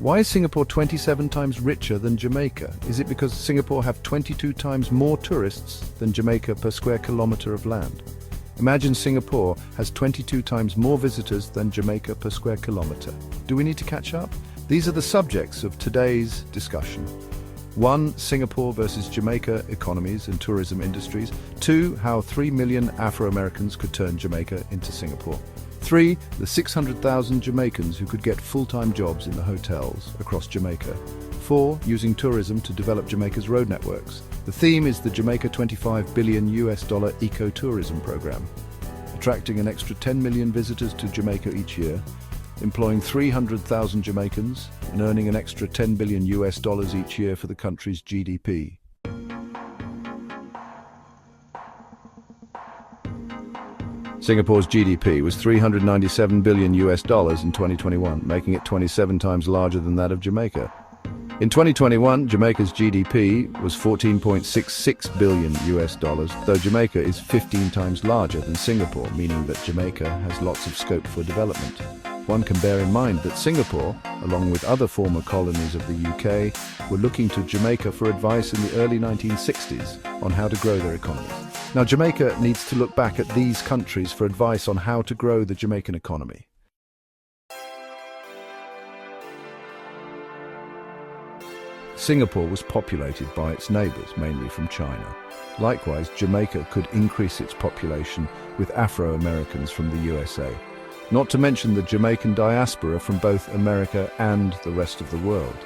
Why is Singapore 27 times richer than Jamaica? Is it because Singapore have 22 times more tourists than Jamaica per square kilometre of land? Imagine Singapore has 22 times more visitors than Jamaica per square kilometre. Do we need to catch up? These are the subjects of today's discussion. 1. Singapore versus Jamaica economies and tourism industries. 2. How 3 million Afro Americans could turn Jamaica into Singapore. 3. The 600,000 Jamaicans who could get full-time jobs in the hotels across Jamaica. 4. Using tourism to develop Jamaica's road networks. The theme is the Jamaica $25 billion ecotourism program, attracting an extra 10 million visitors to Jamaica each year, employing 300,000 Jamaicans and earning an extra $10 billion each year for the country's GDP. Singapore's GDP was $397 billion in 2021, making it 27 times larger than that of Jamaica. In 2021, Jamaica's GDP was $14.66 billion, though Jamaica is 15 times larger than Singapore, meaning that Jamaica has lots of scope for development. One can bear in mind that Singapore, along with other former colonies of the UK, were looking to Jamaica for advice in the early 1960s on how to grow their economies. Now, Jamaica needs to look back at these countries for advice on how to grow the Jamaican economy. Singapore was populated by its neighbours, mainly from China. Likewise, Jamaica could increase its population with Afro Americans from the USA, not to mention the Jamaican diaspora from both America and the rest of the world.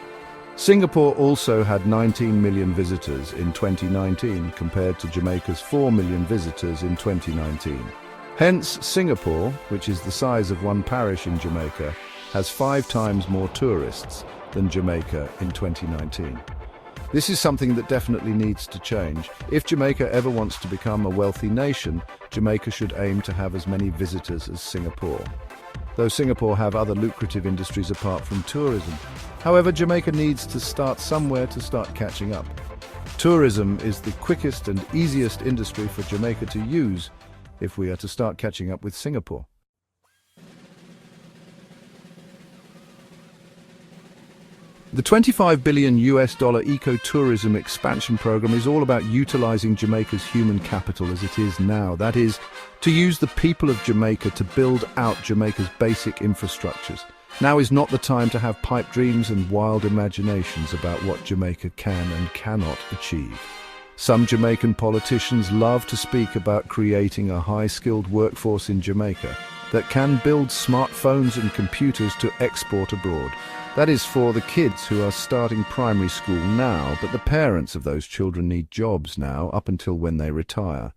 Singapore also had 19 million visitors in 2019 compared to Jamaica's 4 million visitors in 2019. Hence, Singapore, which is the size of one parish in Jamaica, has 5 times more tourists than Jamaica in 2019. This is something that definitely needs to change. If Jamaica ever wants to become a wealthy nation, Jamaica should aim to have as many visitors as Singapore. Though Singapore have other lucrative industries apart from tourism. However, Jamaica needs to start somewhere to start catching up. Tourism is the quickest and easiest industry for Jamaica to use if we are to start catching up with Singapore. The $25 billion ecotourism expansion program is all about utilizing Jamaica's human capital as it is now. That is, to use the people of Jamaica to build out Jamaica's basic infrastructures. Now is not the time to have pipe dreams and wild imaginations about what Jamaica can and cannot achieve. Some Jamaican politicians love to speak about creating a high-skilled workforce in Jamaica that can build smartphones and computers to export abroad. That is for the kids who are starting primary school now, but the parents of those children need jobs now up until when they retire.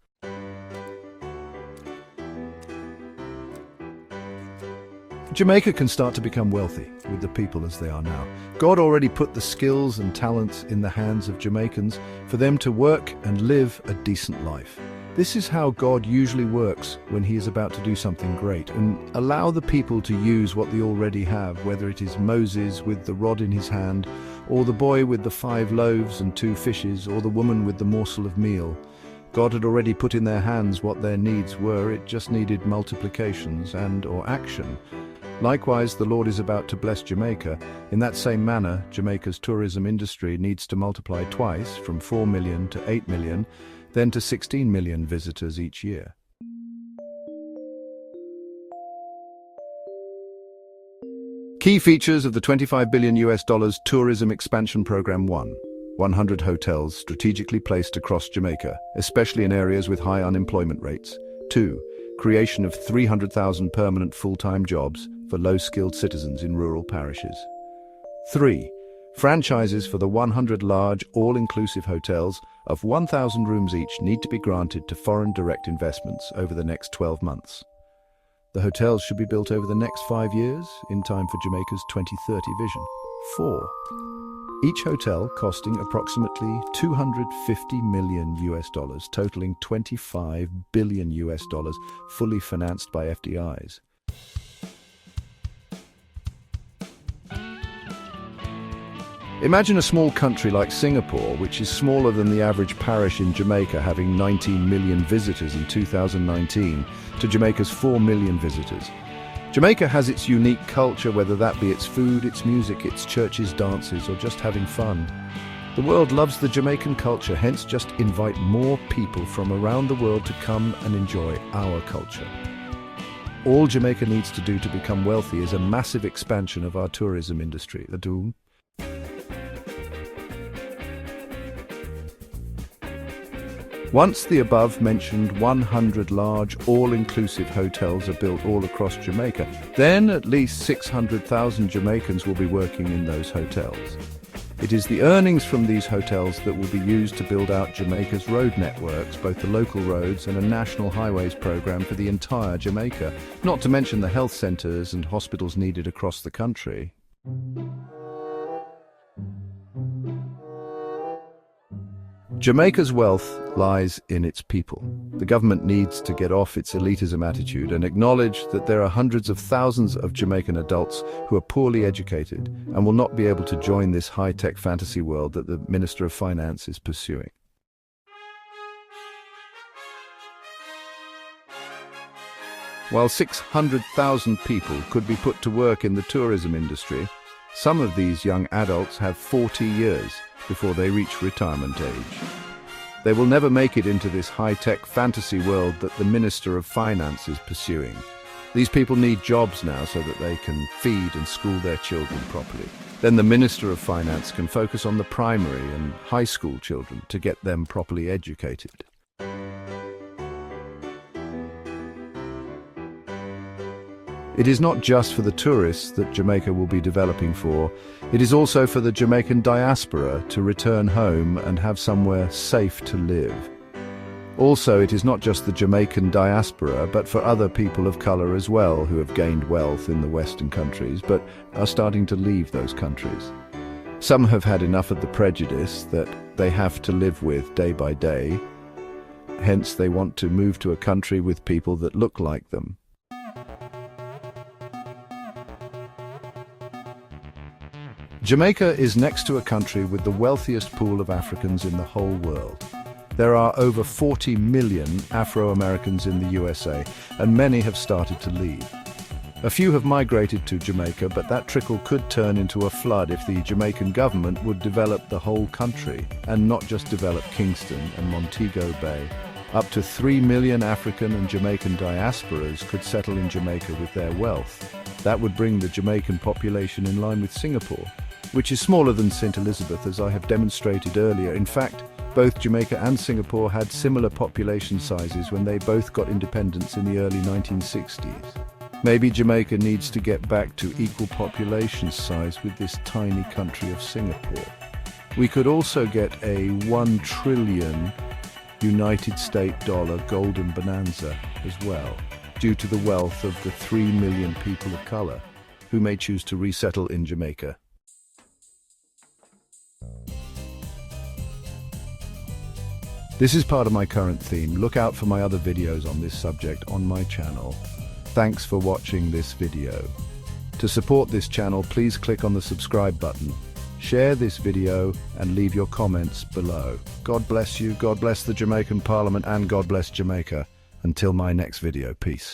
Jamaica can start to become wealthy with the people as they are now. God already put the skills and talents in the hands of Jamaicans for them to work and live a decent life. This is how God usually works when he is about to do something great, and allow the people to use what they already have, whether it is Moses with the rod in his hand, or the boy with the 5 loaves and 2 fishes, or the woman with the morsel of meal. God had already put in their hands what their needs were, it just needed multiplications and/or action. Likewise, the Lord is about to bless Jamaica. In that same manner, Jamaica's tourism industry needs to multiply twice, from 4 million to 8 million, then to 16 million visitors each year. Key features of the $25 billion tourism expansion program. 1. 100 hotels strategically placed across Jamaica, especially in areas with high unemployment rates. 2. Creation of 300,000 permanent full-time jobs for low-skilled citizens in rural parishes. 3. Franchises for the 100 large, all-inclusive hotels of 1,000 rooms each need to be granted to foreign direct investments over the next 12 months. The hotels should be built over the next 5 years, in time for Jamaica's 2030 vision. 4. Each hotel costing approximately $250 million, totaling $25 billion, fully financed by FDIs. Imagine a small country like Singapore, which is smaller than the average parish in Jamaica, having 19 million visitors in 2019 to Jamaica's 4 million visitors. Jamaica has its unique culture, whether that be its food, its music, its churches, dances, or just having fun. The world loves the Jamaican culture, hence just invite more people from around the world to come and enjoy our culture. All Jamaica needs to do to become wealthy is a massive expansion of our tourism industry. Once the above-mentioned 100 large, all-inclusive hotels are built all across Jamaica, then at least 600,000 Jamaicans will be working in those hotels. It is the earnings from these hotels that will be used to build out Jamaica's road networks, both the local roads and a national highways program for the entire Jamaica, not to mention the health centres and hospitals needed across the country. Jamaica's wealth lies in its people. The government needs to get off its elitism attitude and acknowledge that there are hundreds of thousands of Jamaican adults who are poorly educated and will not be able to join this high-tech fantasy world that the Minister of Finance is pursuing. While 600,000 people could be put to work in the tourism industry, some of these young adults have 40 years before they reach retirement age. They will never make it into this high-tech fantasy world that the Minister of Finance is pursuing. These people need jobs now so that they can feed and school their children properly. Then the Minister of Finance can focus on the primary and high school children to get them properly educated. It is not just for the tourists that Jamaica will be developing for, it is also for the Jamaican diaspora to return home and have somewhere safe to live. Also, it is not just the Jamaican diaspora, but for other people of colour as well who have gained wealth in the Western countries, but are starting to leave those countries. Some have had enough of the prejudice that they have to live with day by day, hence they want to move to a country with people that look like them. Jamaica is next to a country with the wealthiest pool of Africans in the whole world. There are over 40 million Afro Americans in the USA, and many have started to leave. A few have migrated to Jamaica, but that trickle could turn into a flood if the Jamaican government would develop the whole country, and not just develop Kingston and Montego Bay. Up to 3 million African and Jamaican diasporas could settle in Jamaica with their wealth. That would bring the Jamaican population in line with Singapore, which is smaller than St. Elizabeth, as I have demonstrated earlier. In fact, both Jamaica and Singapore had similar population sizes when they both got independence in the early 1960s. Maybe Jamaica needs to get back to equal population size with this tiny country of Singapore. We could also get a $1 trillion United States dollar golden bonanza as well, due to the wealth of the 3 million people of colour who may choose to resettle in Jamaica. This is part of my current theme. Look out for my other videos on this subject on my channel. Thanks for watching this video. To support this channel, please click on the subscribe button. Share this video and leave your comments below. God bless you, God bless the Jamaican Parliament, and God bless Jamaica. Until my next video, peace.